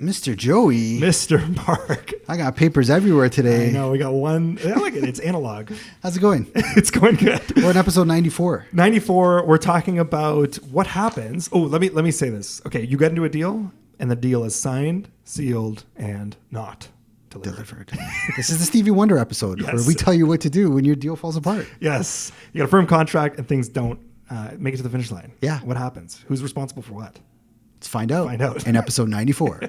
Mr. Joey. Mr. Mark. I got papers everywhere today. I know, we got one. I like it. It's analog. How's it going? It's going good. We're in episode 94. 94, we're talking about what happens. Oh, let me say this. Okay, you got into a deal, and the deal is signed, sealed, and not delivered. This is the Stevie Wonder episode Yes. where we tell you what to do when your deal falls apart. Yes. You got a firm contract, and things don't make it to the finish line. Yeah. What happens? Who's responsible for what? Let's find out. In episode 94.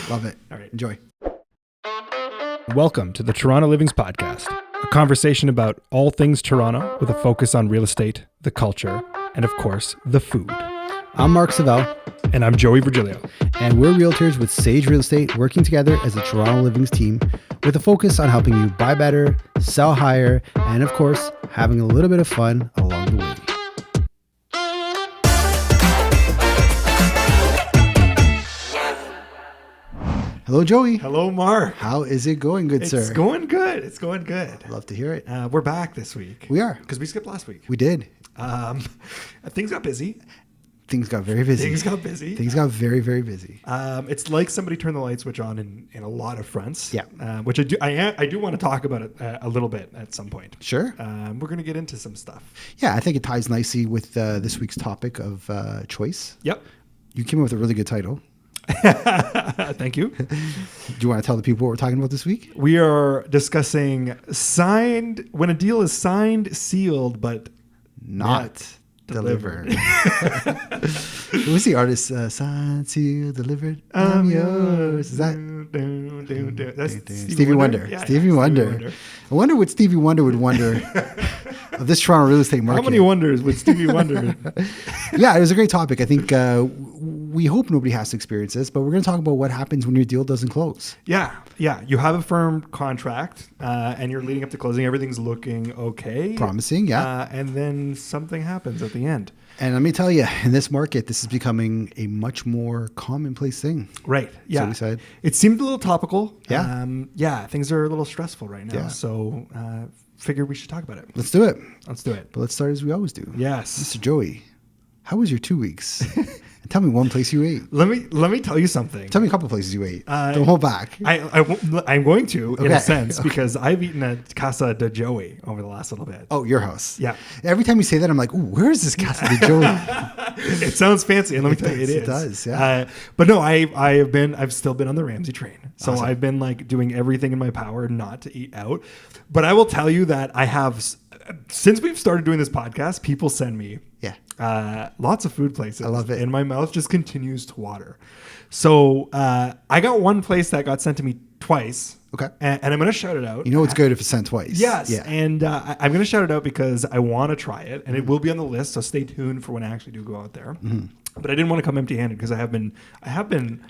Love it. All right. Enjoy. Welcome to the Toronto Livings Podcast, a conversation about all things Toronto with a focus on real estate, the culture, and of course, the food. I'm Mark Savell. And I'm Joey Virgilio. And we're realtors with Sage Real Estate working together as a Toronto Livings team with a focus on helping you buy better, sell higher, and of course, having a little bit of fun along the way. Hello, Joey. Hello, Mark. How is it going, good sir? It's going good. It's going good. Love to hear it. We're back this week. We are. Because we skipped last week. We did. Things got busy. Things got very busy. Things got busy. Things got very, very busy. It's like somebody turned the light switch on in a lot of fronts. Yeah. Which I do want to talk about it a little bit at some point. Sure. We're going to get into some stuff. Yeah, I think it ties nicely with this week's topic of choice. Yep. You came up with a really good title. Thank you. Do you want to tell the people what we're talking about this week? We are discussing when a deal is signed, sealed, but not delivered. Who's the artist? Signed, sealed, delivered. I'm yours. Is that That's Stevie Wonder? Yeah, Stevie Wonder. I wonder what Stevie Wonder would wonder of this Toronto real estate market. How many wonders would Stevie Wonder? Yeah, it was a great topic. I think we hope nobody has to experience this, but we're going to talk about what happens when your deal doesn't close. Yeah. You have a firm contract, and you're leading up to closing. Everything's looking okay, Promising, yeah. And then something happens at the end. And let me tell you, in this market, this is becoming a much more commonplace thing. Right. Yeah. So we said. It seemed a little topical. Yeah. Things are a little stressful right now. Yeah. So figured we should talk about it. Let's do it. Let's do it. But let's start as we always do. Yes. Mr. Joey, how was your 2 weeks? And tell me one place you ate. Let me tell you something. Tell me a couple places you ate. Don't hold back. I'm going to, in Okay. a sense, because I've eaten at Casa de Joey over the last little bit. Oh, your house. Yeah. Every time you say that, I'm like, ooh, where is this Casa de Joey? It sounds fancy, and let me tell you, It is. does, yeah. But no, I've still been on the Ramsey train. So Awesome. I've been like doing everything in my power not to eat out. But I will tell you that I have, since we've started doing this podcast, people send me lots of food places. I love it. And my mouth just continues to water. So I got one place that got sent to me twice. Okay. And I'm going to shout it out. You know it's good if it's sent twice. Yes. Yeah. And I'm going to shout it out because I want to try it. And it will be on the list. So stay tuned for when I actually do go out there. Mm-hmm. But I didn't want to come empty handed because I have been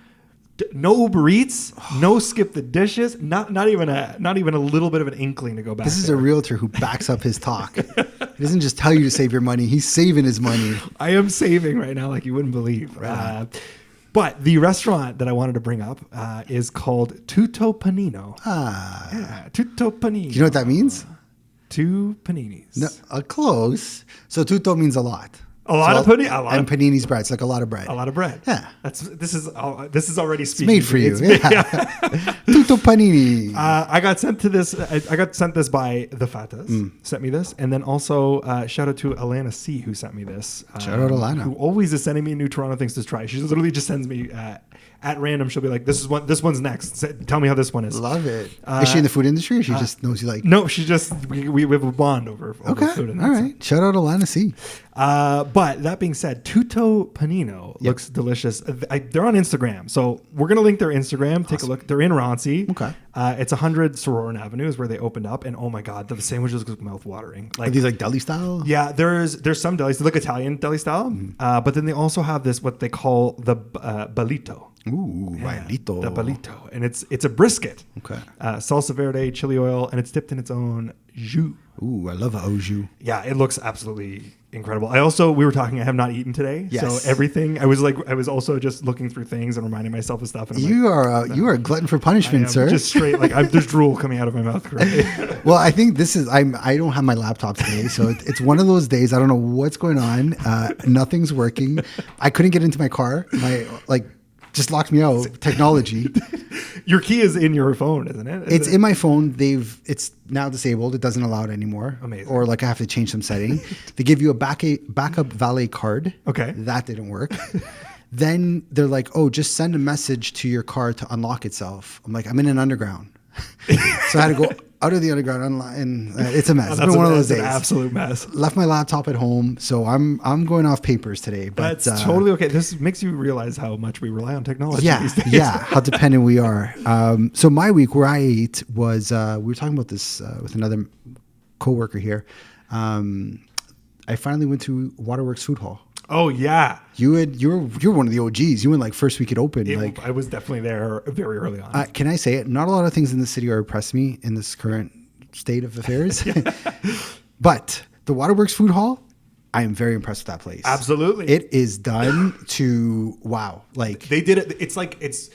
no Uber Eats, no skip the dishes, not even a little bit of an inkling to go back. This is a realtor who backs up his talk. He doesn't just tell you to save your money. He's saving his money. I am saving right now like you wouldn't believe. Right. But the restaurant that I wanted to bring up is called Tutto Panino. Tutto Panino. Do you know what that means? 2 paninis. No, close. So tutto means a lot. A lot of panini. And panini's bread. It's like a lot of bread. A lot of bread. Yeah. This is already speaking. It's made for you. Yeah. Tutto panini. I got sent this by the Fatas. Sent me this, and then also shout out to Alana C, who sent me this. Shout out Alana, who always is sending me new Toronto things to try. She literally just sends me at random. She'll be like, "This one's next. Tell me how this one is." Love it. Is she in the food industry, or she just knows you like? No, she just we have a bond over food. And all right. Shout out Alana C. But that being said, Tutto Panino looks delicious. They're on Instagram, so we're gonna link their Instagram. Take a look. They're in Roncy. Okay. It's 100 Sororan Avenue is where they opened up, and oh my god, the sandwiches look mouth-watering. Are these like deli style? Yeah, there's some delis. They look Italian deli style, but then they also have this what they call the balito. Ooh, balito. The balito, and it's a brisket. Okay. Salsa verde, chili oil, and it's dipped in its own jus. Ooh, I love au jus. Yeah, it looks absolutely incredible. We were talking, I have not eaten today. Yes. So everything, I was also just looking through things and reminding myself of stuff. And You are a glutton for punishment, sir. Just straight, there's drool coming out of my mouth. Right? Well, I think I don't have my laptop today. So it's one of those days. I don't know what's going on. Nothing's working. I couldn't get into my car. just locked me out. Technology. Your key is in your phone, isn't it? It's in my phone. It's now disabled. It doesn't allow it anymore. Amazing. Or like I have to change some setting. They give you a backup valet card. Okay. That didn't work. Then they're like, oh, just send a message to your car to unlock itself. I'm like, I'm in an underground. So I had to go out of the underground and it's a mess. It's been one of those days. An absolute mess. Left my laptop at home, so I'm going off papers today. But that's totally okay. This makes you realize how much we rely on technology these days. Yeah, how dependent we are. So my week where I ate was we were talking about this with another coworker here. I finally went to Waterworks Food Hall. Oh yeah, you're one of the OGs. You went like first week it opened. I was definitely there very early on. Can I say it? Not a lot of things in the city are impressed me in this current state of affairs. But the Waterworks Food Hall, I am very impressed with that place. Absolutely, it is done to wow. Like they did it.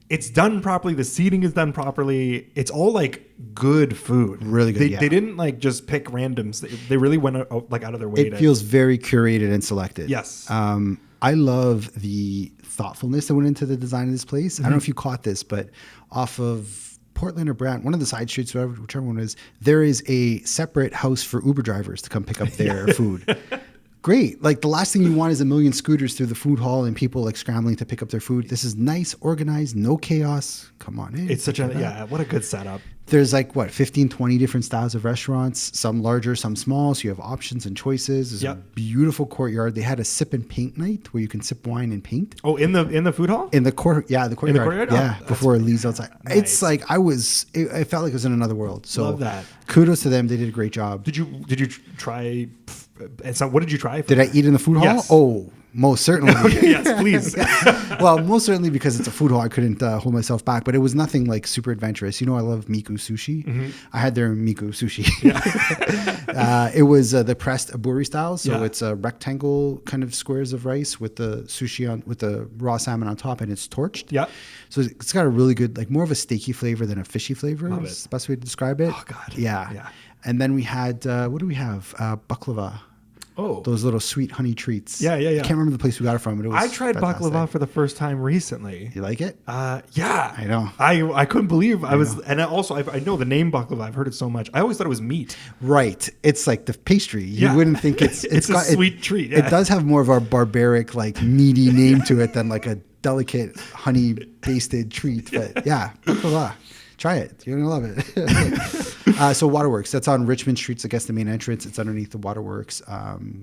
It's done properly. The seating is done properly. It's all like good food. Really good. They didn't like just pick randoms. They really went out of their way. It feels very curated and selected. Yes. I love the thoughtfulness that went into the design of this place. Mm-hmm. I don't know if you caught this, but off of Portland or Brant, one of the side streets, whichever one it is, there is a separate house for Uber drivers to come pick up their food. Great. Like the last thing you want is a million scooters through the food hall and people like scrambling to pick up their food. This is nice, organized, no chaos. Come on in. It's such what a good setup. There's like 15, 20 different styles of restaurants, some larger, some small. So you have options and choices. There's a beautiful courtyard. They had a sip and paint night where you can sip wine and paint. Oh, in the food hall? In the courtyard. Yeah, the courtyard. Yeah, before it leaves outside. Nice. It's like I felt like it was in another world. So love that. Kudos to them. They did a great job. Did you try? So what did you try? Did I eat in the food hall? Yes. Oh, most certainly. Okay, yes, please. Well, most certainly because it's a food hall, I couldn't hold myself back. But it was nothing like super adventurous. You know, I love Miku sushi. Mm-hmm. I had their Miku sushi. Yeah. It was the pressed aburi style, so it's a rectangle kind of squares of rice with the sushi with the raw salmon on top, and it's torched. Yeah. So it's got a really good, like more of a steaky flavor than a fishy flavor. Love is the best way to describe it. Oh God. Yeah. And then we had what do we have? Baklava. Oh, those little sweet honey treats. Yeah. I can't remember the place we got it from, but it was I tried fantastic. baklava for the first time recently. You like it? Yeah. I know. I couldn't believe I was, and I know the name baklava. I've heard it so much. I always thought it was meat. Right. It's like the pastry. You wouldn't think it's a sweet treat. Yeah. It does have more of a barbaric, like meaty name to it than like a delicate honey basted treat. But yeah, baklava. Try it. You're going to love it. So Waterworks, that's on Richmond Street. I guess the main entrance. It's underneath the Waterworks.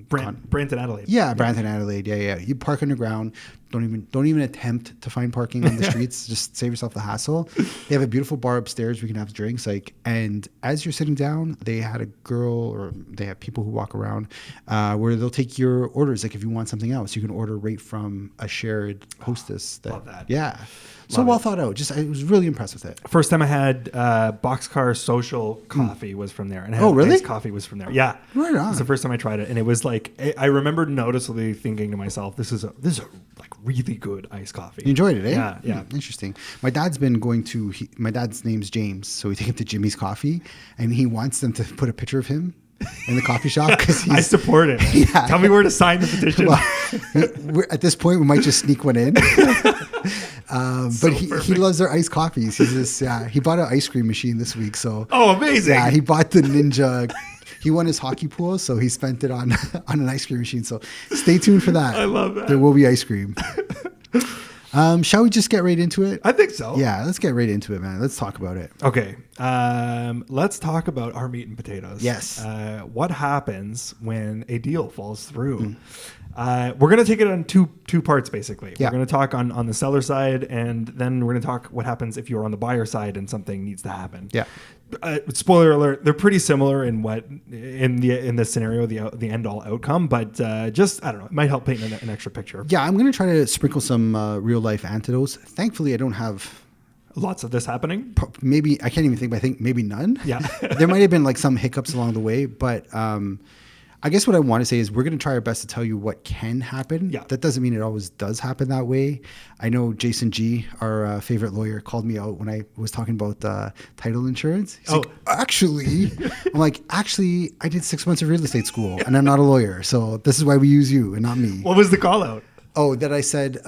Brant and Adelaide. Yeah, Brant and Adelaide. Yeah. You park underground. Don't even attempt to find parking on the streets. Just save yourself the hassle. They have a beautiful bar upstairs. We can have drinks. And as you're sitting down, they had a girl, or they have people who walk around where they'll take your orders. Like if you want something else, you can order right from a shared hostess. Love that. Yeah. So well thought out. I was really impressed with it. First time I had Boxcar Social coffee was from there. And really? Iced coffee was from there. Yeah. Right on. It was the first time I tried it. And it was like, I remember noticeably thinking to myself, this is a like really good iced coffee. You enjoyed it, eh? Yeah. Interesting. My dad's been going to, my dad's name's James. So we take him to Jimmy's Coffee and he wants them to put a picture of him in the coffee shop. I support it. Yeah. Tell me where to sign the petition. Well, at this point, we might just sneak one in. But he loves their iced coffees. He bought an ice cream machine this week. So amazing. Yeah, he bought the Ninja. He won his hockey pool, so he spent it on an ice cream machine. So stay tuned for that. I love that. There will be ice cream. Shall we just get right into it? I think so. Yeah, let's get right into it, man. Let's talk about it. Okay. Let's talk about our meat and potatoes. Yes. What happens when a deal falls through? We're going to take it on two parts, basically. Yeah. We're going to talk on the seller side, and then we're going to talk what happens if you're on the buyer side and something needs to happen. Yeah. Spoiler alert: they're pretty similar in the scenario, the end all outcome, but just I don't know, it might help paint an extra picture. Yeah, I'm going to try to sprinkle some real life antidotes. Thankfully, I don't have lots of this happening. Maybe I can't even think, but I think maybe none. Yeah, there might have been like some hiccups along the way, but I guess what I want to say is we're going to try our best to tell you what can happen. Yeah. That doesn't mean it always does happen that way. I know Jason G, our favorite lawyer, called me out when I was talking about title insurance. He's like, actually, I'm like, actually, I did 6 months of real estate school and I'm not a lawyer. So this is why we use you and not me. What was the call out? Oh, that I said,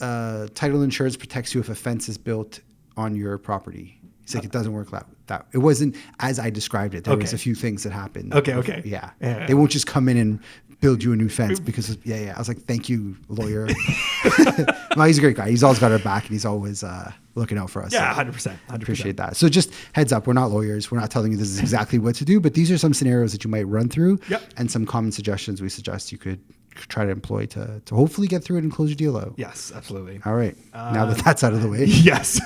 title insurance protects you if a fence is built on your property. He's like, it doesn't work that. It wasn't as I described it. There was a few things that happened. Okay. Yeah. Yeah. They won't just come in and build you a new fence because, I was like, thank you, lawyer. Well, he's a great guy. He's always got our back and he's always looking out for us. Yeah, so 100%. Appreciate that. So just heads up, we're not lawyers. We're not telling you this is exactly what to do, but these are some scenarios that you might run through and some common suggestions we suggest you could try to employ to hopefully get through it and close your deal out. Yes, absolutely. All right. Now that that's out of the way. Yes.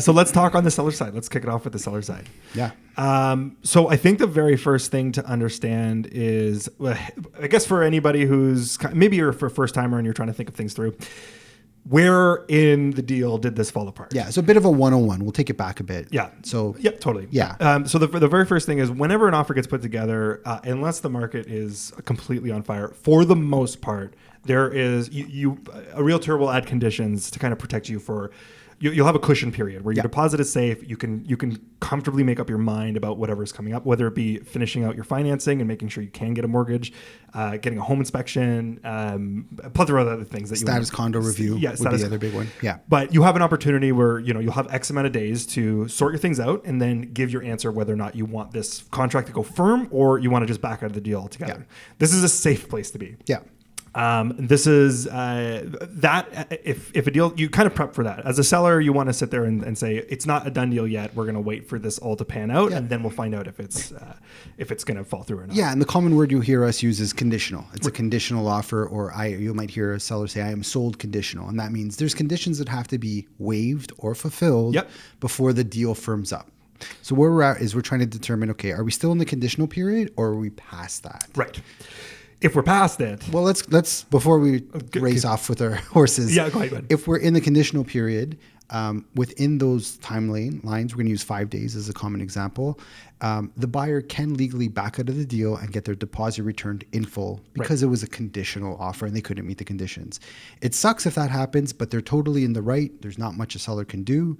So let's talk on the seller side. Let's kick it off with the seller side. Yeah. So I think the very first thing to understand is, I guess for anybody who's maybe you're a first timer and you're trying to think of things through, where in the deal did this fall apart? Yeah. So a bit of a 101. We'll take it back a bit. Yeah. So yeah, totally. Yeah. So the very first thing is whenever an offer gets put together, unless the market is completely on fire, for the most part, there is a realtor will add conditions to kind of protect you for. You'll have a cushion period where your deposit is safe. You can comfortably make up your mind about whatever is coming up, whether it be finishing out your financing and making sure you can get a mortgage, getting a home inspection, a plethora of other things that status condo review would be the other big one. Yeah. But you have an opportunity where you'll have X amount of days to sort your things out and then give your answer whether or not you want this contract to go firm or you want to just back out of the deal altogether. Yeah. This is a safe place to be. Yeah. This is that if a deal, you kind of prep for that. As a seller, you want to sit there and say, it's not a done deal yet. We're going to wait for this all to pan out. And then we'll find out if it's going to fall through or not. Yeah. And the common word you hear us use is conditional. It's a conditional offer, or you might hear a seller say, I am sold conditional. And that means there's conditions that have to be waived or fulfilled before the deal firms up. So where we're at is we're trying to determine, okay, are we still in the conditional period or are we past that? Right. If we're past it. Well, let's before we race off with our horses. Yeah, go ahead. If we're in the conditional period, within those timeline lines, we're going to use 5 days as a common example. The buyer can legally back out of the deal and get their deposit returned in full because it was a conditional offer and they couldn't meet the conditions. It sucks if that happens, but they're totally in the right. There's not much a seller can do.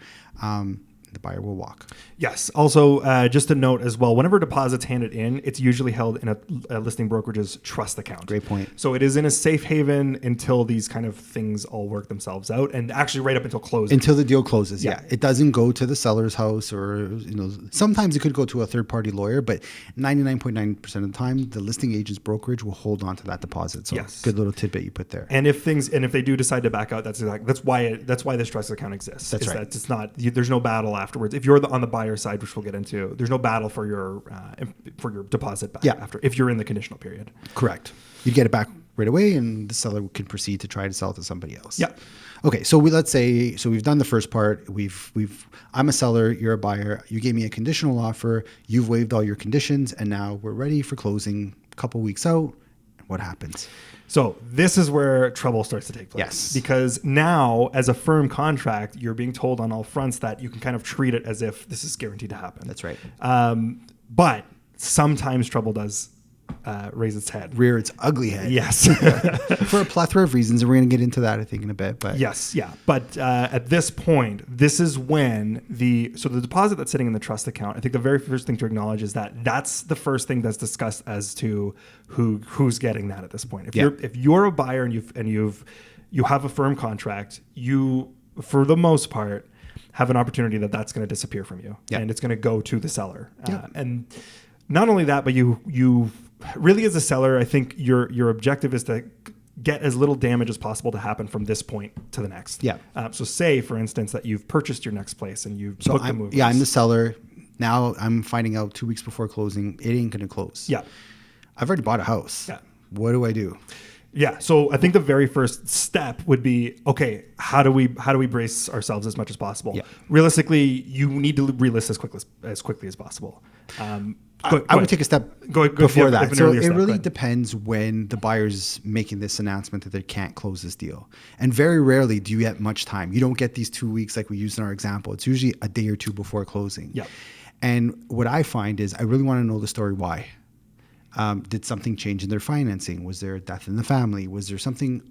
The buyer will walk. Yes. Also, just a note as well, whenever deposit's handed in, it's usually held in a listing brokerage's trust account. Great point. So it is in a safe haven until these kind of things all work themselves out, and actually right up until closing. Until the deal closes, yeah. It doesn't go to the seller's house, or sometimes it could go to a third-party lawyer, but 99.9% of the time, the listing agent's brokerage will hold on to that deposit. So good little tidbit you put there. And if they do decide to back out, that's why this trust account exists. That's right. That it's not, there's no battle afterwards. If you're on the buyer side, which we'll get into, there's no battle for your deposit back after if you're in the conditional period. Correct. You get it back right away, and the seller can proceed to try to sell it to somebody else. Yeah. Okay. So let's say we've done the first part. I'm a seller. You're a buyer. You gave me a conditional offer. You've waived all your conditions, and now we're ready for closing. A couple weeks out, what happens? So this is where trouble starts to take place. Yes. Because now, as a firm contract, you're being told on all fronts that you can kind of treat it as if this is guaranteed to happen. That's right. But sometimes trouble does raise its head. Rear its ugly head. Yes. For a plethora of reasons, and we're going to get into that, I think, in a bit. But yes, yeah. But at this point, this is when the deposit that's sitting in the trust account, I think the very first thing to acknowledge is that's the first thing that's discussed as to who's getting that at this point. If you're a buyer and you have a firm contract, you, for the most part, have an opportunity that's going to disappear from you, and it's going to go to the seller. And not only that, but you really, as a seller, I think your objective is to get as little damage as possible to happen from this point to the next. Yeah. So say, for instance, that you've purchased your next place and you've booked the move. Yeah, I'm the seller. Now I'm finding out 2 weeks before closing, it ain't going to close. Yeah. I've already bought a house. Yeah. What do I do? Yeah. So I think the very first step would be, okay, how do we brace ourselves as much as possible? Yeah. Realistically, you need to relist as quickly as possible. I would take a step before that. So it really depends when the buyer's making this announcement that they can't close this deal. And very rarely do you get much time. You don't get these 2 weeks like we used in our example. It's usually a day or two before closing. Yeah. And what I find is I really want to know the story why. Did something change in their financing? Was there a death in the family? Was there something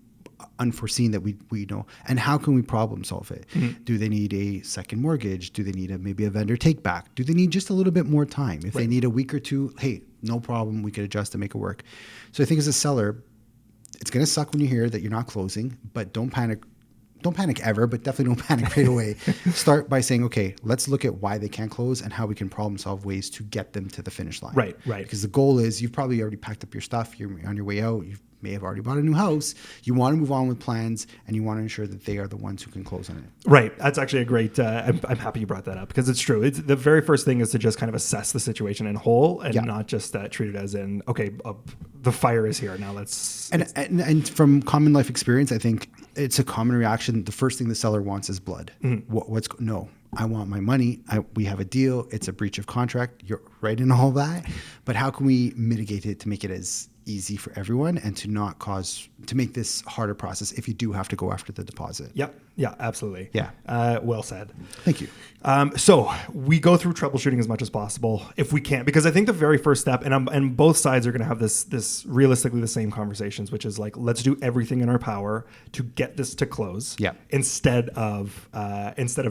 unforeseen that we know? And how can we problem solve it? Mm-hmm. Do they need a second mortgage? Do they need maybe a vendor take back? Do they need just a little bit more time? If they need a week or two, hey, no problem. We could adjust to make it work. So I think as a seller, it's going to suck when you hear that you're not closing, but don't panic. Don't panic ever, but definitely don't panic right away. Start by saying, okay, let's look at why they can't close and how we can problem solve ways to get them to the finish line. Right. Because the goal is you've probably already packed up your stuff. You're on your way out. You may have already bought a new house. You want to move on with plans, and you want to ensure that they are the ones who can close on it. Right. That's actually a great, I'm happy you brought that up because it's true. It's the very first thing is to just kind of assess the situation in whole and not just treat it as in, okay, the fire is here. Now let's. And from common life experience, I think it's a common reaction. The first thing the seller wants is blood. No, I want my money. We have a deal. It's a breach of contract. You're right in all that. But how can we mitigate it to make it as easy for everyone and to make this harder process if you do have to go after the deposit? Yep. Yeah, absolutely. Yeah. Well said. Thank you. So we go through troubleshooting as much as possible if we can, because I think the very first step, and both sides are going to have this realistically the same conversations, which is like, let's do everything in our power to get this to close. Yeah. Instead of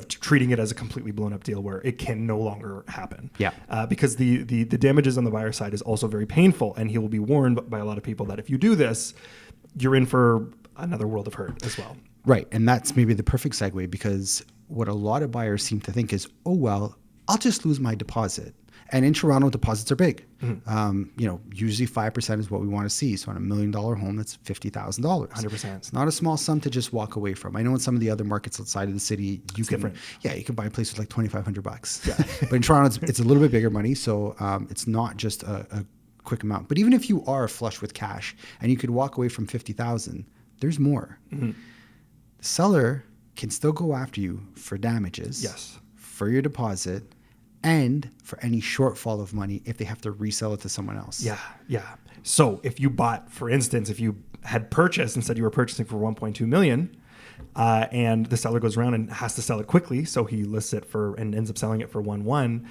treating it as a completely blown up deal where it can no longer happen. Yeah. Because the damages on the buyer side is also very painful, and he will be warned by a lot of people that if you do this, you're in for another world of hurt as well. Right. And that's maybe the perfect segue, because what a lot of buyers seem to think is, oh, well, I'll just lose my deposit. And in Toronto, deposits are big. Usually 5% is what we want to see. So on $1 million home, that's $50,000. 100%. It's not a small sum to just walk away from. I know in some of the other markets outside of the city, you can buy a place with like $2,500. Yeah. But in Toronto, it's a little bit bigger money. So it's not just a quick amount. But even if you are flush with cash and you could walk away from $50,000, there's more. The seller can still go after you for damages. Yes. For your deposit, and for any shortfall of money if they have to resell it to someone else. Yeah. So if you bought, for instance, if you had purchased and said you were purchasing for $1.2 million, and the seller goes around and has to sell it quickly, so he lists it for and ends up selling it for 1.1,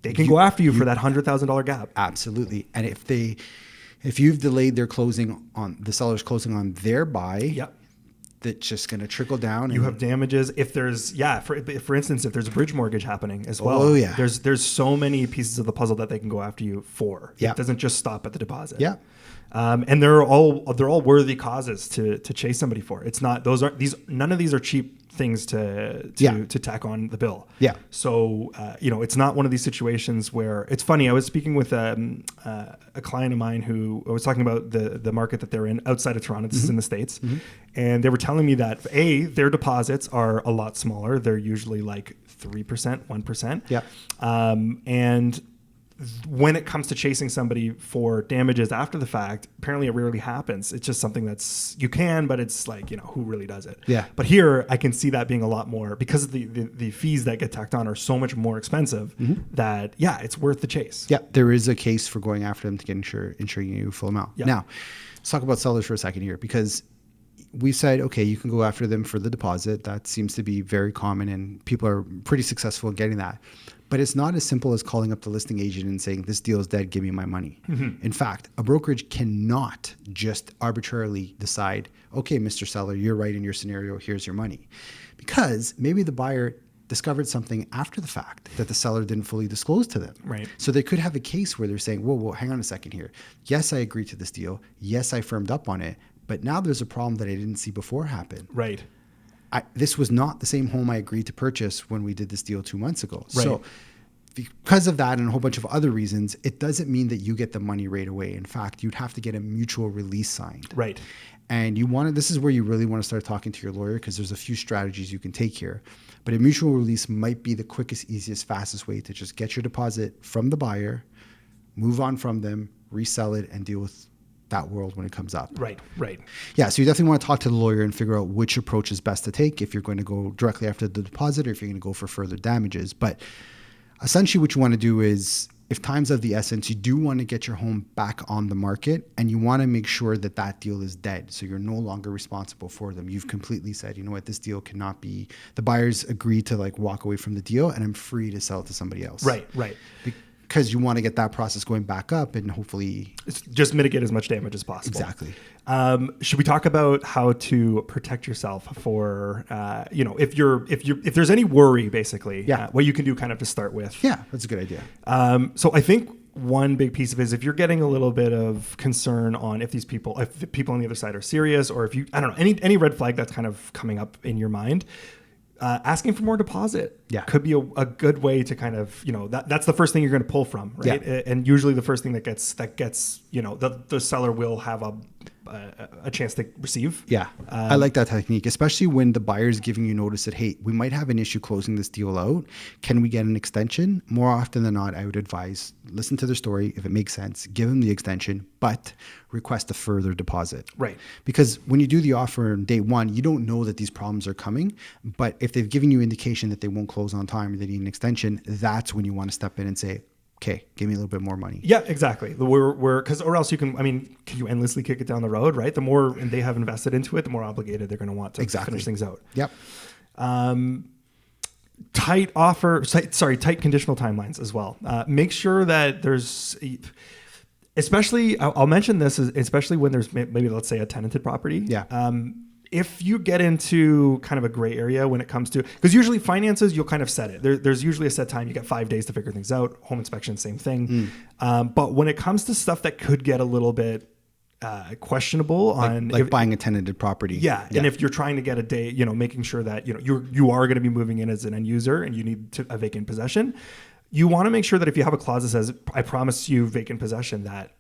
they can go after you for that $100,000 gap. Absolutely. And if you've delayed their closing on the seller's closing on their buy, that's just going to trickle down. You have damages. If there's, for instance, if there's a bridge mortgage happening as well. Oh, yeah. There's so many pieces of the puzzle that they can go after you for. Yeah. It doesn't just stop at the deposit. Yeah. And they're all worthy causes to chase somebody for. It's not, none of these are cheap things to tack on the bill. Yeah. So, it's not one of these situations where it's funny. I was speaking with a client of mine who I was talking about the market that they're in outside of Toronto. This is in the States. And they were telling me that their deposits are a lot smaller. They're usually like 3%, 1%. Yeah. And when it comes to chasing somebody for damages after the fact, apparently it rarely happens. It's just something you can, but it's like, who really does it? Yeah. But here I can see that being a lot more, because the fees that get tacked on are so much more expensive that, it's worth the chase. Yeah. There is a case for going after them to get insuring you full amount. Yeah. Now, let's talk about sellers for a second here, because we said, okay, you can go after them for the deposit. That seems to be very common, and people are pretty successful in getting that. But it's not as simple as calling up the listing agent and saying, this deal is dead, give me my money. In fact, a brokerage cannot just arbitrarily decide, okay, Mr. Seller, you're right in your scenario, here's your money. Because maybe the buyer discovered something after the fact that the seller didn't fully disclose to them. Right. So they could have a case where they're saying, whoa, hang on a second here. Yes, I agreed to this deal. Yes, I firmed up on it. But now there's a problem that I didn't see before happen. Right. This was not the same home I agreed to purchase when we did this deal 2 months ago. Right. So because of that and a whole bunch of other reasons, it doesn't mean that you get the money right away. In fact, you'd have to get a mutual release signed. Right. And this is where you really want to start talking to your lawyer, because there's a few strategies you can take here. But a mutual release might be the quickest, easiest, fastest way to just get your deposit from the buyer, move on from them, resell it, and deal with that world when it comes up. Right. Yeah, so you definitely want to talk to the lawyer and figure out which approach is best to take, if you're going to go directly after the deposit or if you're going to go for further damages. But essentially what you want to do is, if time's of the essence, you do want to get your home back on the market, and you want to make sure that that deal is dead. So you're no longer responsible for them. You've completely said, you know what, this deal cannot be, the buyers agreed to walk away from the deal, and I'm free to sell it to somebody else. Right. Because you want to get that process going back up and hopefully just mitigate as much damage as possible. Exactly. Should we talk about how to protect yourself for, if there's any worry, basically, what you can do kind of to start with? Yeah, that's a good idea. So I think one big piece of it is if you're getting a little bit of concern on if the people on the other side are serious, or if you, I don't know, any red flag that's kind of coming up in your mind, asking for more deposit could be a good way to kind of, that's the first thing you're going to pull from, right? Yeah. And usually the first thing that gets, the seller will have a chance to receive. Yeah. I like that technique, especially when the buyer's giving you notice that, hey, we might have an issue closing this deal out. Can we get an extension? More often than not, I would advise, listen to their story. If it makes sense, give them the extension, but request a further deposit. Right. Because when you do the offer on day one, you don't know that these problems are coming. But if they've given you indication that they won't close on time or they need an extension, that's when you want to step in and say, okay, give me a little bit more money. Yeah, exactly. Or else can you endlessly kick it down the road, right? The more they have invested into it, the more obligated they're going to want to finish things out. Yep. Tight conditional timelines as well. Make sure that there's, especially, I'll mention this, especially when there's maybe, let's say, a tenanted property. Yeah. If you get into kind of a gray area when it comes to, because usually finances, you'll kind of set it. There's usually a set time. You get 5 days to figure things out. Home inspection, same thing. But when it comes to stuff that could get a little bit questionable on buying a tenanted property. Yeah. And if you're trying to get a day, making sure that, you are going to be moving in as an end user and you need a vacant possession, you want to make sure that if you have a clause that says, I promise you vacant possession, that,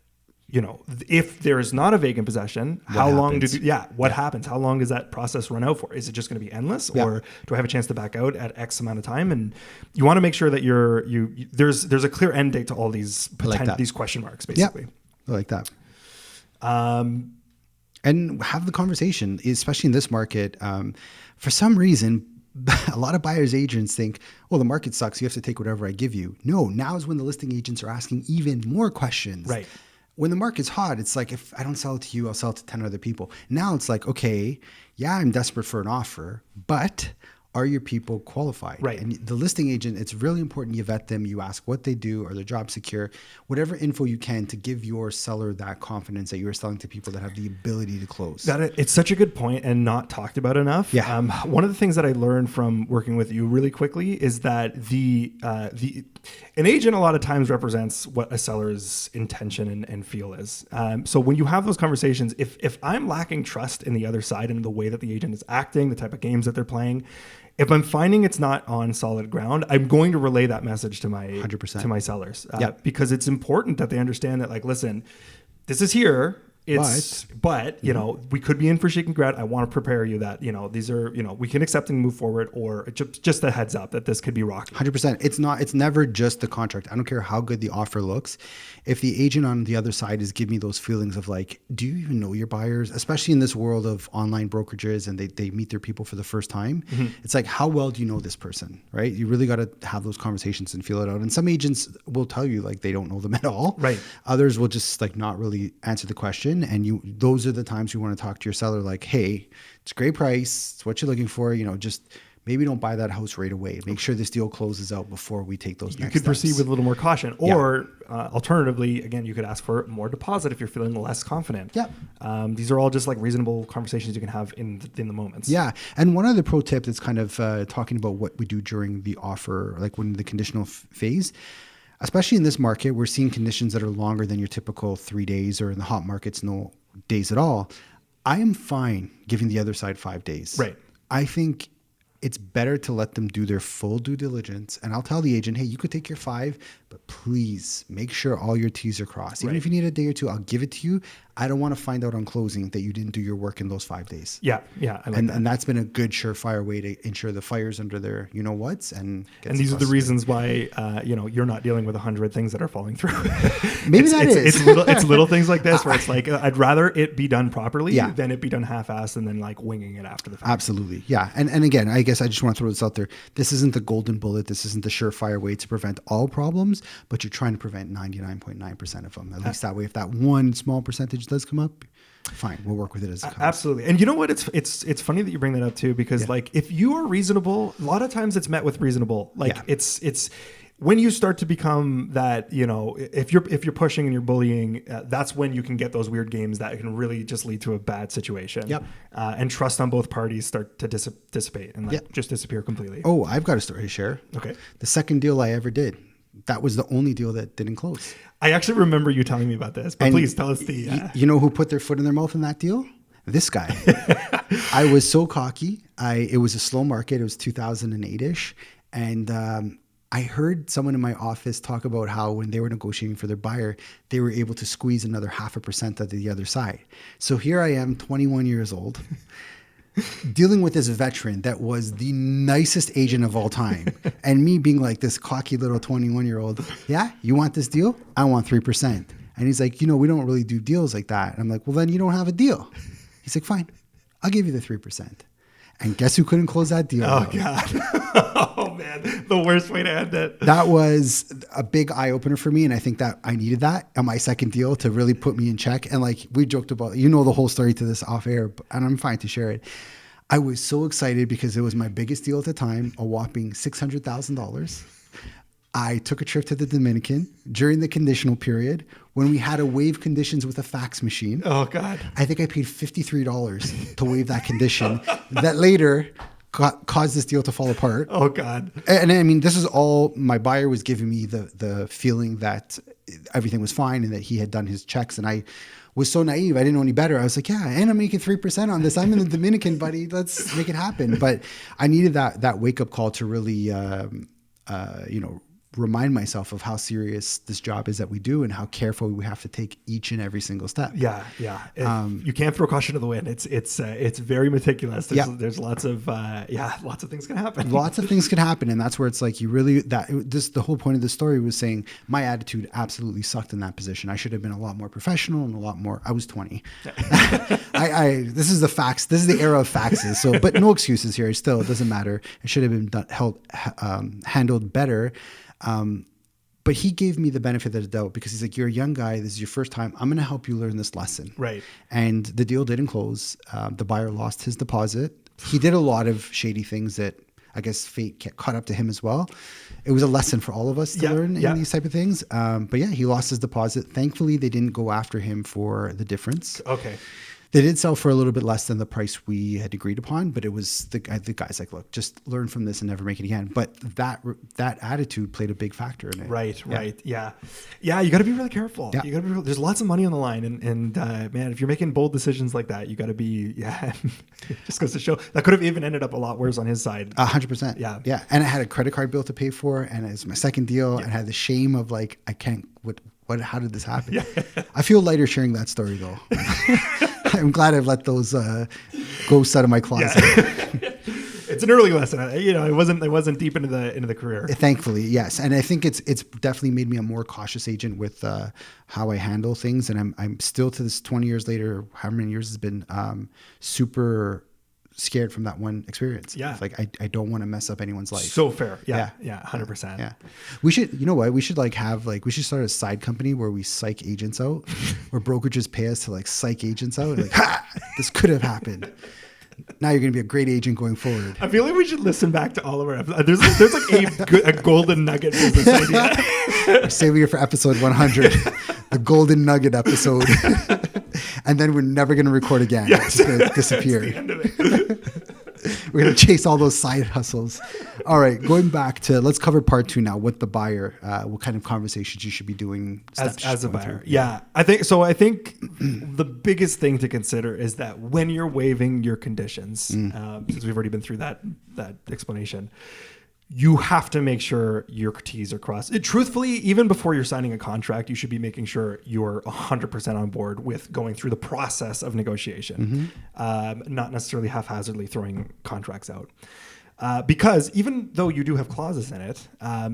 if there is not a vacant possession, what happens? How long does that process run out for? Is it just going to be endless, or do I have a chance to back out at X amount of time? And you want to make sure that there's a clear end date to all these these question marks, basically. Yeah. I like that. And have the conversation, especially in this market. For some reason, a lot of buyers agents think, well, the market sucks, you have to take whatever I give you. No, now is when the listing agents are asking even more questions. Right. When the market's hot, it's like, if I don't sell it to you, I'll sell it to 10 other people. Now it's like, okay, yeah, I'm desperate for an offer, but are your people qualified? Right. And the listing agent, it's really important you vet them. You ask what they do, are their jobs secure, whatever info you can to give your seller that confidence that you're selling to people that have the ability to close. It's such a good point and not talked about enough. Yeah. One of the things that I learned from working with you really quickly is that an agent a lot of times represents what a seller's intention and feel is. So when you have those conversations, if I'm lacking trust in the other side and the way that the agent is acting, the type of games that they're playing, if I'm finding it's not on solid ground, I'm going to relay that message to my 100%. to my sellers, because it's important that they understand that, like, listen, this is here. But we could be in for shaky ground. I want to prepare you that, these are, we can accept and move forward, or just a heads up that this could be rocky. 100%. It's never just the contract. I don't care how good the offer looks. If the agent on the other side is giving me those feelings of like, do you even know your buyers? Especially in this world of online brokerages and they meet their people for the first time. Mm-hmm. It's like, how well do you know this person, right? You really got to have those conversations and feel it out. And some agents will tell you like they don't know them at all. Right. Others will just like not really answer the question. And those are the times you want to talk to your seller like, hey, it's a great price. It's what you're looking for. Just maybe don't buy that house right away. Make sure this deal closes out before we take those next steps. You could proceed with a little more caution. Or alternatively, again, you could ask for more deposit if you're feeling less confident. Yeah. These are all just like reasonable conversations you can have in the moments. Yeah. And one other pro tip that's kind of talking about what we do during the offer, like when the conditional phase. Especially in this market, we're seeing conditions that are longer than your typical 3 days, or in the hot markets, no days at all. I am fine giving the other side 5 days. Right. I think it's better to let them do their full due diligence. And I'll tell the agent, hey, you could take your 5, but please make sure all your T's are crossed. Even if you need a day or two, I'll give it to you. I don't want to find out on closing that you didn't do your work in those 5 days. Yeah. I like that. And that's been a good surefire way to ensure the fire's under their you-know-whats. And these are the reasons why, you're not dealing with 100 things that are falling through. Maybe it's little things like this where it's like, I'd rather it be done properly than it be done half-assed and then like winging it after the fact. Absolutely. Yeah. And again, I guess I just want to throw this out there. This isn't the golden bullet. This isn't the surefire way to prevent all problems, but you're trying to prevent 99.9% of them. At least that way, if that one small percentage does come up, fine, we'll work with it as it comes. Absolutely. And you know what? It's funny that you bring that up too, because like if you are reasonable, a lot of times it's met with reasonable. Like it's when you start to become that, if you're pushing and you're bullying, that's when you can get those weird games that can really just lead to a bad situation. Yep. And trust on both parties start to dissipate and just disappear completely. Oh, I've got a story to share. Okay. The second deal I ever did. that was the only deal that didn't close. I actually remember you telling me about this, but please tell us the... You know who put their foot in their mouth in that deal? This guy. I was so cocky. It was a slow market. It was 2008-ish. And I heard someone in my office talk about how when they were negotiating for their buyer, they were able to squeeze another 0.5% of the other side. So here I am, 21 years old, dealing with this veteran that was the nicest agent of all time. And me being like this cocky little 21-year-old, yeah, you want this deal? I want 3%. And he's like, we don't really do deals like that. And I'm like, well, then you don't have a deal. He's like, fine, I'll give you the 3%. And guess who couldn't close that deal? Oh, God. Oh, man. The worst way to end it. That was a big eye opener for me. And I think that I needed that on my second deal to really put me in check. And like we joked about, the whole story to this off air, and I'm fine to share it. I was so excited because it was my biggest deal at the time, a whopping $600,000. I took a trip to the Dominican during the conditional period when we had to waive conditions with a fax machine. Oh, God. I think I paid $53 to waive that condition that later caused this deal to fall apart. Oh, God. And I mean, this is all my buyer was giving me the feeling that everything was fine and that he had done his checks. And I was so naive. I didn't know any better. I was like, yeah, and I'm making 3% on this. I'm in the Dominican, buddy. Let's make it happen. But I needed that wake up call to really, remind myself of how serious this job is that we do and how careful we have to take each and every single step. Yeah. You can't throw caution to the wind. It's very meticulous. There's lots of things can happen. Lots of things can happen. And that's where it's like, the whole point of the story was saying my attitude absolutely sucked in that position. I should have been a lot more professional and a lot more, I was 20. This is the facts. This is the era of faxes. So, but no excuses here. Still, it doesn't matter. It should have been handled better. But he gave me the benefit of the doubt because he's like, you're a young guy. This is your first time. I'm going to help you learn this lesson. Right. And the deal didn't close. The buyer lost his deposit. He did a lot of shady things that I guess fate caught up to him as well. It was a lesson for all of us to learn in these type of things. But yeah, he lost his deposit. Thankfully, they didn't go after him for the difference. Okay. They did sell for a little bit less than the price we had agreed upon, but it was the guy's like, look, just learn from this and never make it again. But that attitude played a big factor in it. Right. Yeah. You got to be really careful. Yeah. You got to be. There's lots of money on the line, and man, if you're making bold decisions like that, you got to be. Yeah. It just goes to show that could have even ended up a lot worse on his side. 100%. Yeah. And I had a credit card bill to pay for, and it was my second deal, and I had the shame of like, I can't. How did this happen? Yeah. I feel lighter sharing that story though. I'm glad I've let those ghosts out of my closet. Yeah. It's an early lesson. It wasn't deep into the career. Thankfully, yes. And I think it's definitely made me a more cautious agent with how I handle things. And I'm still to this 20 years later, how many years it's been, super scared from that one experience. Yeah. It's like, I don't want to mess up anyone's life. So fair. Yeah. 100%. Yeah. We should, we should we should start a side company where we psych agents out, where brokerages pay us to like psych agents out. Like, this could have happened. Now you're going to be a great agent going forward. I feel like we should listen back to all of our episodes. There's like a golden nugget business idea. We're saving it for episode 100, the golden nugget episode. And then we're never going to record again. Yes. It's going to disappear. That's the end of it. We're going to chase all those side hustles. All right, going back to, let's cover part 2 now with the buyer. What kind of conversations you should be doing as a buyer. Yeah. I think the biggest thing to consider is that when you're waiving your conditions, since we've already been through that explanation, you have to make sure your T's are crossed. Truthfully, even before you're signing a contract, you should be making sure you're 100% on board with going through the process of negotiation, not necessarily haphazardly throwing contracts out. Because even though you do have clauses in it,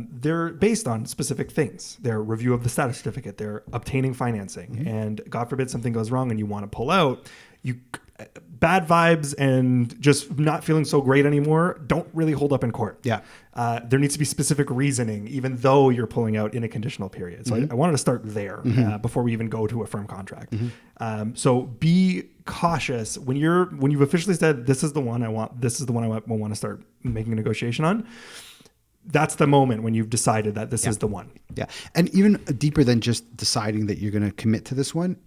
they're based on specific things. They're review of the status certificate, they're obtaining financing, and God forbid something goes wrong and you want to pull out, bad vibes and just not feeling so great anymore don't really hold up in court. Yeah. There needs to be specific reasoning, even though you're pulling out in a conditional period. So I wanted to start there before we even go to a firm contract. So be cautious when you've officially said, this is the one I want, this is the one I want to start making a negotiation on. That's the moment when you've decided that this is the one. Yeah. And even deeper than just deciding that you're going to commit to this one,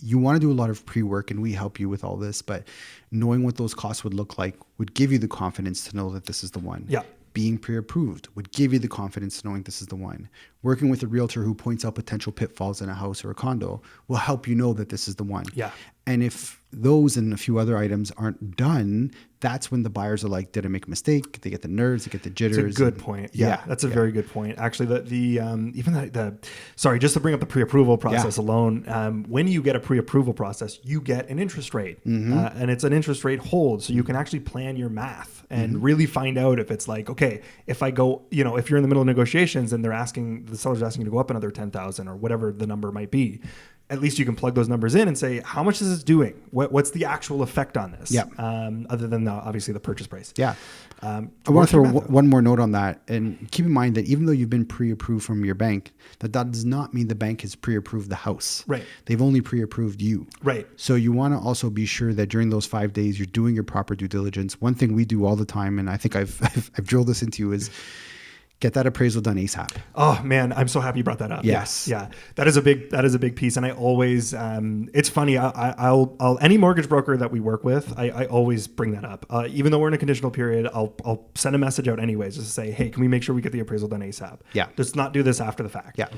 you want to do a lot of pre-work, and we help you with all this, but knowing what those costs would look like would give you the confidence to know that this is the one. Yeah. being pre-approved would give you the confidence knowing this is the one. Working with a realtor who points out potential pitfalls in a house or a condo will help you know that this is the one. Yeah. And if those and a few other items aren't done, that's when the buyers are like, did I make a mistake? They get the nerves, they get the jitters. It's a good point. Yeah, that's a very good point. Actually, just to bring up the pre-approval process alone, when you get a pre-approval process, you get an interest rate, and it's an interest rate hold. So you can actually plan your math and really find out if it's like, okay, if I go, if you're in the middle of negotiations and the seller's asking you to go up another 10,000 or whatever the number might be, at least you can plug those numbers in and say, how much is this doing? What's the actual effect on this? Yeah. Other than obviously the purchase price. Yeah. I want to throw one more note on that. And keep in mind that even though you've been pre-approved from your bank, that does not mean the bank has pre-approved the house. Right. They've only pre-approved you. Right. So you want to also be sure that during those 5 days, you're doing your proper due diligence. One thing we do all the time, and I think I've drilled this into you, is get that appraisal done ASAP. Oh man, I'm so happy you brought that up. Yes. Yeah. That is a big piece. And I always, it's funny. I'll any mortgage broker that we work with, I always bring that up. Even though we're in a conditional period, I'll send a message out anyways, just to say, hey, can we make sure we get the appraisal done ASAP? Yeah. Let's not do this after the fact. Yeah.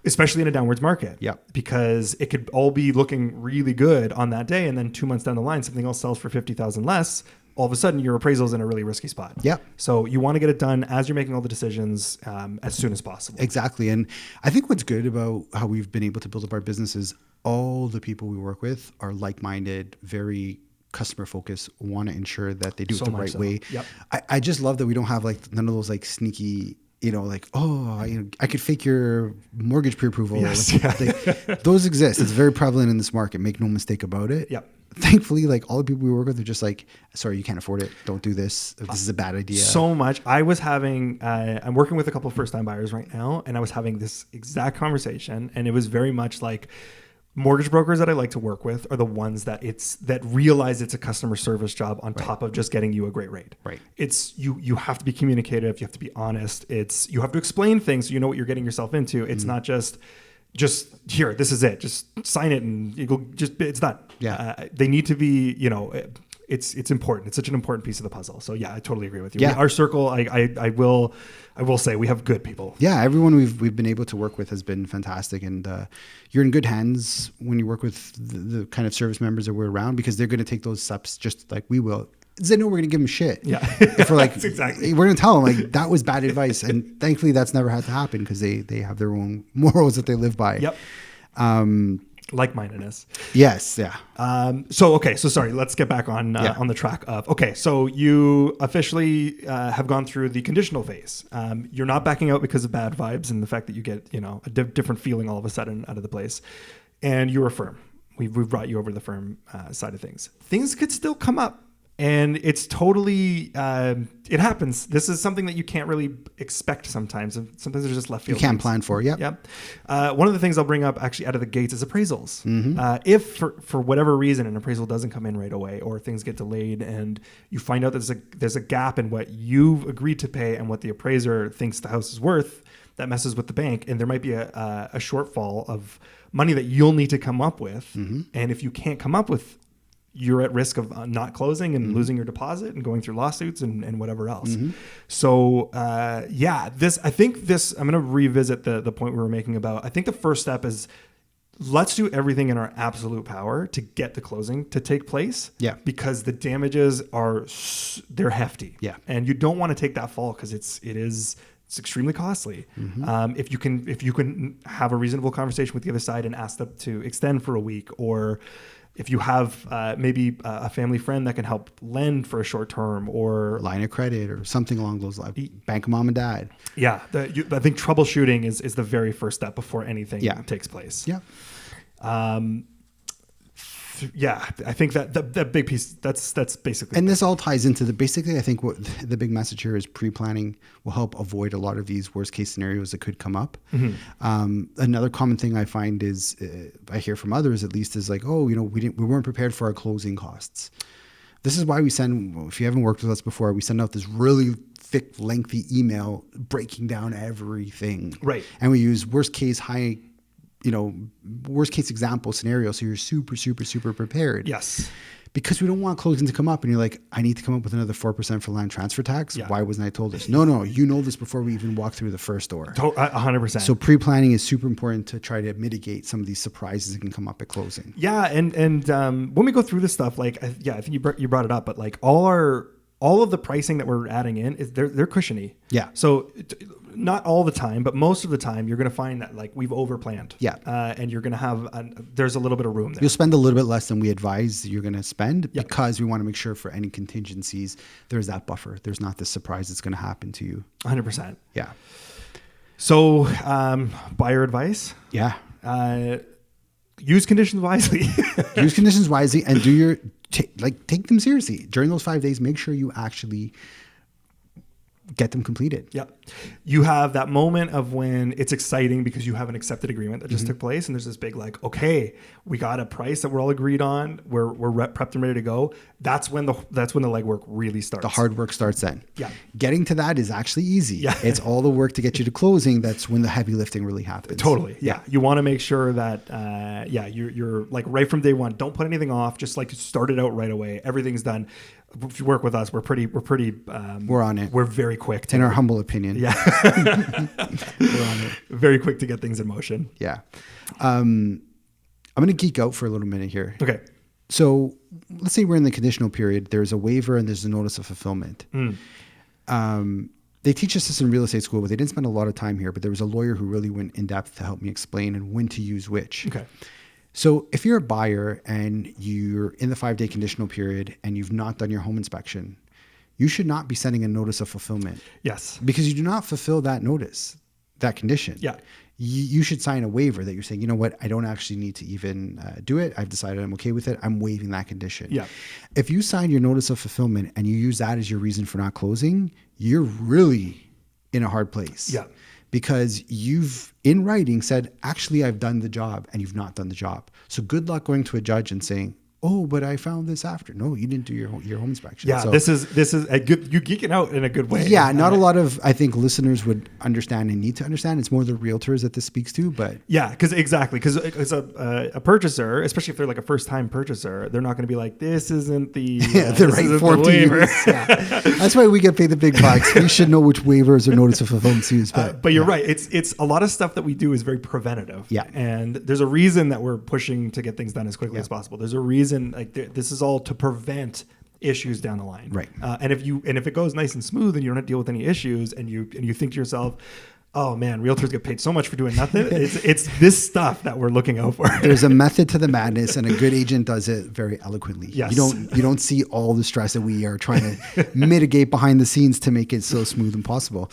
Especially in a downwards market. Yeah. Because it could all be looking really good on that day. And then 2 months down the line, something else sells for 50,000 less. All of a sudden your appraisal is in a really risky spot. Yeah. So you want to get it done as you're making all the decisions as soon as possible. Exactly. And I think what's good about how we've been able to build up our business is all the people we work with are like-minded, very customer focused, want to ensure that they do it the right way. Yep. I just love that we don't have like none of those like sneaky, I could fake your mortgage pre-approval. Yes. Those exist. It's very prevalent in this market. Make no mistake about it. Yep. Thankfully, like all the people we work with are just like, sorry, you can't afford it. Don't do this. This is a bad idea. So much. I was having, I'm working with a couple of first time buyers right now, and I was having this exact conversation, and it was very much like mortgage brokers that I like to work with are the ones that realize it's a customer service job on top of just getting you a great rate. Right. It's you have to be communicative. You have to be honest. You have to explain things so you know what you're getting yourself into. It's not just here, this is it. Just sign it and it's done. Yeah. They need to be, it's important. It's such an important piece of the puzzle. So yeah, I totally agree with you. Yeah. Our circle, I will say we have good people. Yeah. Everyone we've been able to work with has been fantastic. And you're in good hands when you work with the kind of service members that we're around, because they're going to take those steps just like we will. They know we're going to give them shit. Yeah. If we're like, exactly. We're going to tell them like that was bad advice. And thankfully that's never had to happen because they have their own morals that they live by. Yep. Like-mindedness. Yes. Yeah. So sorry, let's get back on the track of, okay. So you officially have gone through the conditional phase. You're not backing out because of bad vibes and the fact that you get, a different feeling all of a sudden out of the place, and you're a firm. We've brought you over to the firm side of things. Things could still come up. And it's totally, it happens. This is something that you can't really expect sometimes. Sometimes there's just left field. You can't things. plan for, yeah. One of the things I'll bring up actually out of the gates is appraisals. Mm-hmm. If for whatever reason an appraisal doesn't come in right away, or things get delayed and you find out there's a gap in what you've agreed to pay and what the appraiser thinks the house is worth, that messes with the bank, and there might be a shortfall of money that you'll need to come up with. Mm-hmm. And if you can't come up with, you're at risk of not closing and losing your deposit and going through lawsuits and whatever else. Mm-hmm. So, I'm going to revisit the point we were making about, I think the first step is let's do everything in our absolute power to get the closing to take place. Yeah. Because the damages they're hefty. Yeah. And you don't want to take that fall because it's extremely costly. Mm-hmm. If you can have a reasonable conversation with the other side and ask them to extend for a week, or if you have maybe a family friend that can help lend for a short term, or line of credit or something along those lines, bank mom and dad. Yeah. I think troubleshooting is the very first step before anything takes place. Yeah. I think that big piece, that's basically. And this all ties into I think what the big message here is pre-planning will help avoid a lot of these worst case scenarios that could come up. Mm-hmm. Another common thing I find is, I hear from others at least, is like, we weren't prepared for our closing costs. This is why we send, if you haven't worked with us before, we send out this really thick, lengthy email breaking down everything. Right. And we use worst case example scenario. So you're super, super, super prepared. Yes. because we don't want closing to come up and you're like, I need to come up with another 4% for land transfer tax. Yeah. Why wasn't I told this? No, you know this before we even walk through the first door. 100%. So pre-planning is super important to try to mitigate some of these surprises that can come up at closing. Yeah. And when we go through this stuff, like, I think you brought it up, but like all of the pricing that we're adding in is they're cushiony. Yeah. So not all the time, but most of the time you're going to find that like we've overplanned. Yeah. And you're going to have, there's a little bit of room there. You'll spend a little bit less than we advise you're going to spend because we want to make sure for any contingencies, there's that buffer. There's not this surprise that's going to happen to you. 100%. Yeah. So buyer advice. Yeah. Use conditions wisely. Use conditions wisely and do take them seriously. During those 5 days, make sure you actually get them completed. Yeah. You have that moment of when it's exciting because you have an accepted agreement that just took place. And there's this big, like, okay, we got a price that we're all agreed on. We're prepped and ready to go. That's when the legwork really starts. The hard work starts then. Yeah. Getting to that is actually easy. Yeah. It's all the work to get you to closing. That's when the heavy lifting really happens. Totally. Yeah. You want to make sure that, you're like right from day one, don't put anything off. Just like start it out right away. Everything's done. If you work with us, we're on it. We're very quick. In our humble opinion. Yeah. We're on it. Very quick to get things in motion. Yeah. I'm going to geek out for a little minute here. Okay. So let's say we're in the conditional period. There's a waiver and there's a notice of fulfillment. They teach us this in real estate school, but they didn't spend a lot of time here. But there was a lawyer who really went in depth to help me explain and when to use which. Okay. So if you're a buyer and you're in the 5-day conditional period and you've not done your home inspection, you should not be sending a notice of fulfillment. Yes. Because you do not fulfill that notice, that condition. Yeah. You should sign a waiver that you're saying, you know what, I don't actually need to even do it. I've decided I'm okay with it. I'm waiving that condition. Yeah. If you sign your notice of fulfillment and you use that as your reason for not closing, you're really in a hard place. Yeah. Because you've in writing said, actually, I've done the job and you've not done the job. So good luck going to a judge and saying, oh, but I found this after. No, you didn't do your home inspection. Yeah, so, this is a good, you're geeking out in a good way. Yeah, not a lot of, I think, listeners would understand and need to understand. It's more the realtors that this speaks to, but. Yeah, because a purchaser, especially if they're like a first time purchaser, they're not going to be like, this isn't the, the right form to use. Yeah. That's why we get paid the big bucks. We should know which waivers or notice of fulfillment to use. But you're right. It's a lot of stuff that we do is very preventative. Yeah. And there's a reason that we're pushing to get things done as quickly as possible. There's a reason, like this is all to prevent issues down the line. Right. And if it goes nice and smooth and you don't have to deal with any issues and you think to yourself, oh man, realtors get paid so much for doing nothing. It's this stuff that we're looking out for. There's a method to the madness, and a good agent does it very eloquently. Yes. You don't see all the stress that we are trying to mitigate behind the scenes to make it so smooth and possible.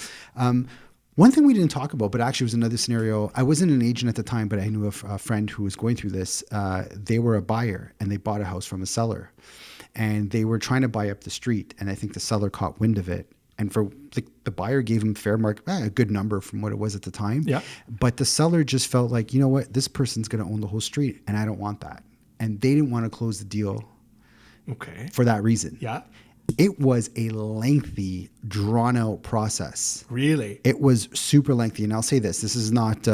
One thing we didn't talk about, but actually was another scenario. I wasn't an agent at the time, but I knew a friend who was going through this. They were a buyer and they bought a house from a seller, and they were trying to buy up the street. And I think the seller caught wind of it. And for the buyer gave him fair market, a good number from what it was at the time. Yeah. But the seller just felt like, you know what, this person's going to own the whole street and I don't want that. And they didn't want to close the deal. Okay. For that reason. Yeah. It was a lengthy, drawn out process. Really? It was super lengthy. And I'll say this is not,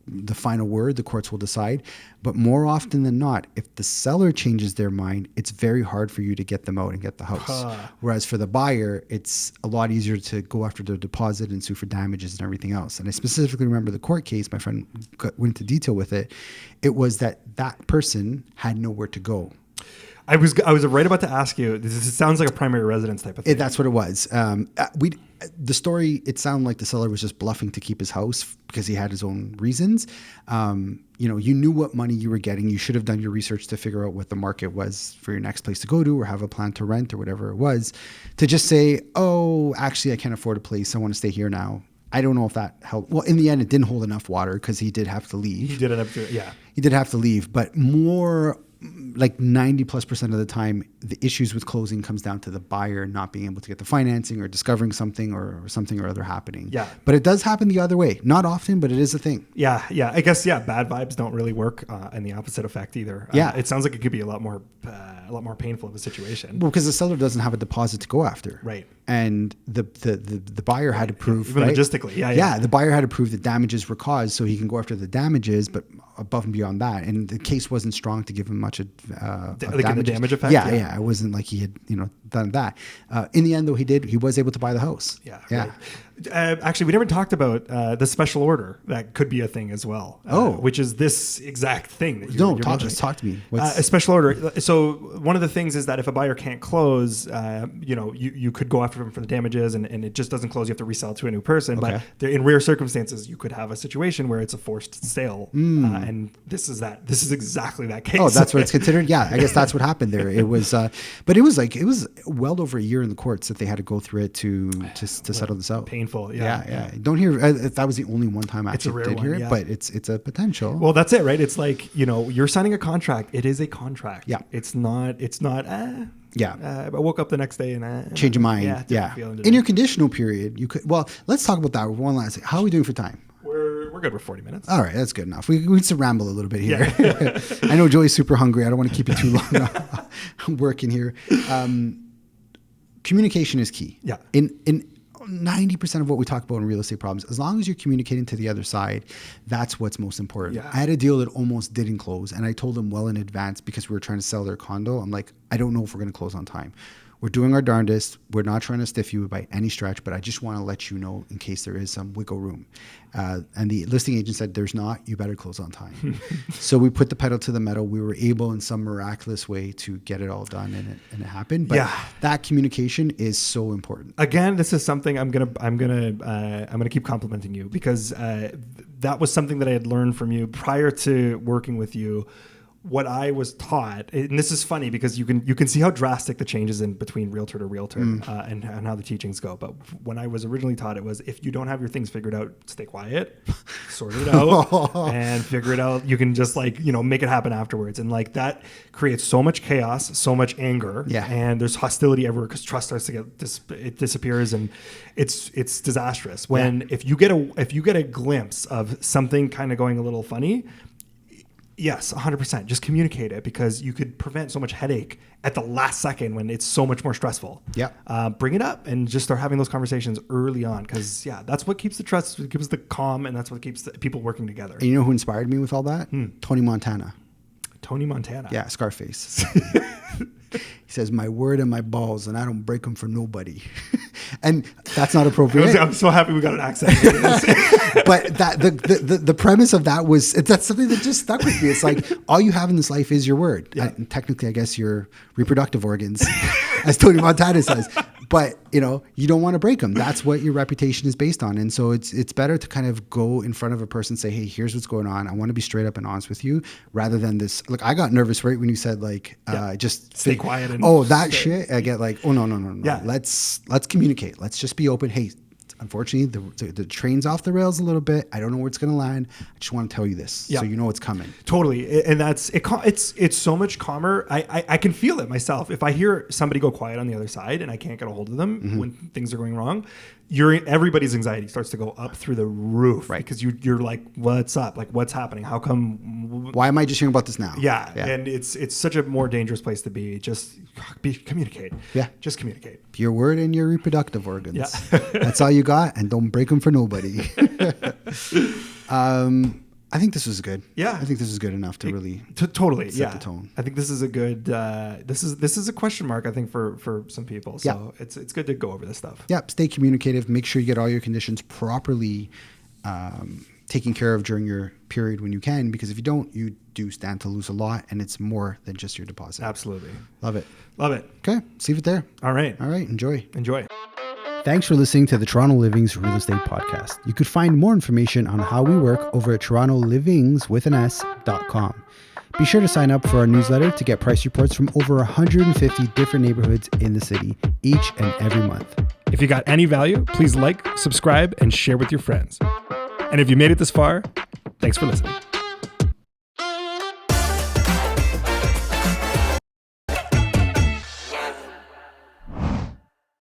the final word. The courts will decide. But more often than not, if the seller changes their mind, it's very hard for you to get them out and get the house. Whereas for the buyer, it's a lot easier to go after their deposit and sue for damages and everything else. And I specifically remember the court case, my friend went into detail with it. It was that person had nowhere to go. I was right about to ask you. This sounds like a primary residence type of thing. That's what it was. The story, it sounded like the seller was just bluffing to keep his house because he had his own reasons. You knew what money you were getting. You should have done your research to figure out what the market was for your next place to go to or have a plan to rent or whatever it was. To just say, oh, actually, I can't afford a place. I want to stay here now. I don't know if that helped. Well, in the end, it didn't hold enough water because he did have to leave. He did end up doing, yeah. He did have to leave, but more like 90+% of the time, the issues with closing comes down to the buyer not being able to get the financing or discovering something or something or other happening. Yeah. But it does happen the other way. Not often, but it is a thing. Yeah. Yeah. I guess, bad vibes don't really work in the opposite effect either. Yeah. It sounds like it could be a lot more painful of a situation. Well, because the seller doesn't have a deposit to go after. Right. And the buyer had to prove, even right? logistically. Yeah. The buyer had to prove that damages were caused so he can go after the damages, but above and beyond that, and the case wasn't strong to give him much of the damage effect. Yeah. It wasn't like he had done that. In the end, though, he was able to buy the house. Yeah. Right. Actually, we never talked about the special order that could be a thing as well. Which is this exact thing that you're talk to me. A special order. So one of the things is that if a buyer can't close, you could go after them for the damages, and it just doesn't close. You have to resell to a new person. Okay. But in rare circumstances, you could have a situation where it's a forced sale, and this is exactly that case. Oh, that's what it's considered. Yeah, I guess that's what happened there. It was, but it was well over a year in the courts that they had to go through it to settle this out. Painful. Yeah. Don't hear if that was the only one time I actually did hear it, but it's a potential. Well, that's it, right? It's like, you're signing a contract. It is a contract. Yeah. It's not. I woke up the next day and change your mind. Yeah. In your conditional period, you could. Well, let's talk about that one last thing. How are we doing for time? We're good for 40 minutes. All right, that's good enough. We need to ramble a little bit here. Yeah. I know Joey's super hungry. I don't want to keep you too long. I'm working here. Communication is key. Yeah. In 90% of what we talk about in real estate problems, as long as you're communicating to the other side, that's what's most important. Yeah. I had a deal that almost didn't close, and I told them well in advance because we were trying to sell their condo. I'm like, I don't know if we're going to close on time. We're doing our darndest. We're not trying to stiff you by any stretch, but I just want to let you know in case there is some wiggle room. And the listing agent said, there's not, you better close on time. So we put the pedal to the metal. We were able in some miraculous way to get it all done, and it happened. But that communication is so important. Again, this is something I'm gonna keep complimenting you, because that was something that I had learned from you prior to working with you. What I was taught, and this is funny because you can see how drastic the changes in between realtor to realtor and how the teachings go. But when I was originally taught, it was, if you don't have your things figured out, stay quiet, sort it out, and figure it out. You can just make it happen afterwards. And that creates so much chaos, so much anger, and there's hostility everywhere because trust starts to it disappears, and it's disastrous. If you get a glimpse of something kind of going a little funny. Yes, 100%. Just communicate it, because you could prevent so much headache at the last second when it's so much more stressful. Yeah. Bring it up and just start having those conversations early on, because that's what keeps the trust, it keeps the calm, and that's what keeps the people working together. And you know who inspired me with all that? Tony Montana. Tony Montana. Yeah, Scarface. He says, my word and my balls, and I don't break them for nobody. And that's not appropriate. I'm so happy we got an accent. But the premise of that was, that's something that just stuck with me. It's like, all you have in this life is your word. Yeah. And technically, I guess your reproductive organs, as Tony Montana says. But you don't want to break them. That's what your reputation is based on. And so it's better to kind of go in front of a person and say, hey, here's what's going on. I want to be straight up and honest with you, rather than this. Look, I got nervous right when you said just stay quiet. And that shit. I get like, oh no. Yeah. Let's communicate. Let's just be open. Hey, unfortunately, the train's off the rails a little bit. I don't know where it's going to land. I just want to tell you this, so you know it's coming. Totally, and it's so much calmer. I can feel it myself. If I hear somebody go quiet on the other side and I can't get a hold of them when things are going wrong, everybody's anxiety starts to go up through the roof, right? Because you're like, what's up? Like, what's happening? How come? Why am I just hearing about this now? Yeah. And it's such a more dangerous place to be. Just communicate. Yeah, just communicate. Your word and your reproductive organs. Yeah. That's all you got, and don't break them for nobody. I think this was good. Yeah, I think this is good enough to really totally set the tone. I think this is a good. This is a question mark, I think, for some people. So it's good to go over this stuff. Yeah, stay communicative. Make sure you get all your conditions properly taken care of during your period when you can, because if you don't, you do stand to lose a lot, and it's more than just your deposit. Absolutely. Love it. Okay, let's leave it there. All right. Enjoy. Thanks for listening to the Toronto Livings Real Estate Podcast. You could find more information on how we work over at torontolivings.com. Be sure to sign up for our newsletter to get price reports from over 150 different neighborhoods in the city each and every month. If you got any value, please like, subscribe, and share with your friends. And if you made it this far, thanks for listening.